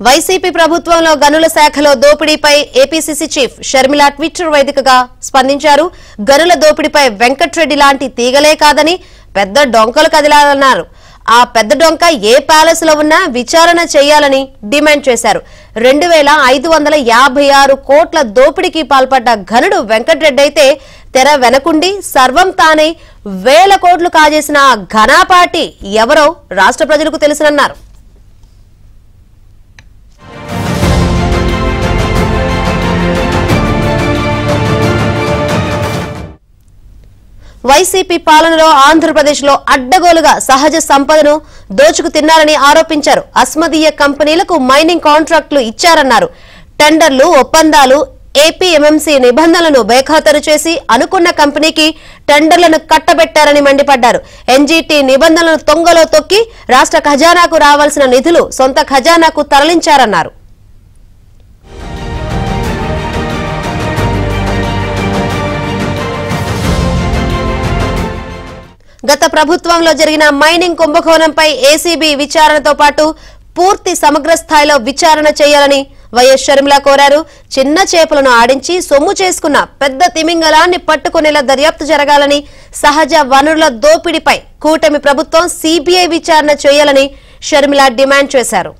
YCP ప్రభుత్వంలో గనుల శాఖలో దోపిడీపై ఏపీసీసీ చీఫ్ షర్మిల ట్విట్టర్ వేదికగా స్పందించారు. గనుల దోపిడీపై వెంకట్రెడ్డి లాంటి తీగలే కాదని పెద్ద డొంకలు కదిలాలన్నారు. ఆ పెద్ద డొంక ఏ ప్యాలెస్ లో ఉన్నా విచారణ చేయాలని డిమాండ్ చేశారు. 2556 కోట్ల దోపిడీకి పాల్పడ్డ ఘనుడు వెంకట్రెడ్డి అయితే తెర వెనకుండి సర్వం తానే 1000 కోట్లు కాజేసిన ఘనాపాటి ఎవరో రాష్ట్ర ప్రజలకు తెలుసునన్నారు. వైసీపీ పాలనలో ఆంధ్రప్రదేశ్లో అడ్డగోలుగా సహజ సంపదను దోచుకు తిన్నారని ఆరోపించారు. అస్మదీయ కంపెనీలకు మైనింగ్ కాంట్రాక్టులు ఇచ్చారన్నారు. టెండర్లు, ఒప్పందాలు, ఏపీఎంఎంసీ నిబంధనలను బేఖాతరు చేసి అనుకున్న కంపెనీకి టెండర్లను కట్టబెట్టారని మండిపడ్డారు. ఎన్జీటీ నిబంధనలను తొంగలో తొక్కి రాష్ట్ర ఖజానాకు రావాల్సిన నిధులు సొంత ఖజానాకు తరలించారన్నారు. గత ప్రభుత్వంలో జరిగిన మైనింగ్ కుంభకోణంపై ఏసీబీ విచారణతో పాటు పూర్తి సమగ్ర స్థాయిలో విచారణ చేయాలని వైఎస్ షర్మిల కోరారు. చిన్న చేపలను ఆడించి సొమ్ము చేసుకున్న పెద్ద తిమింగలాన్ని పట్టుకునేలా దర్యాప్తు జరగాలని, సహజ వనరుల దోపిడీపై కూటమి ప్రభుత్వం సీబీఐ విచారణ చేయాలని షర్మిల డిమాండ్ చేశారు.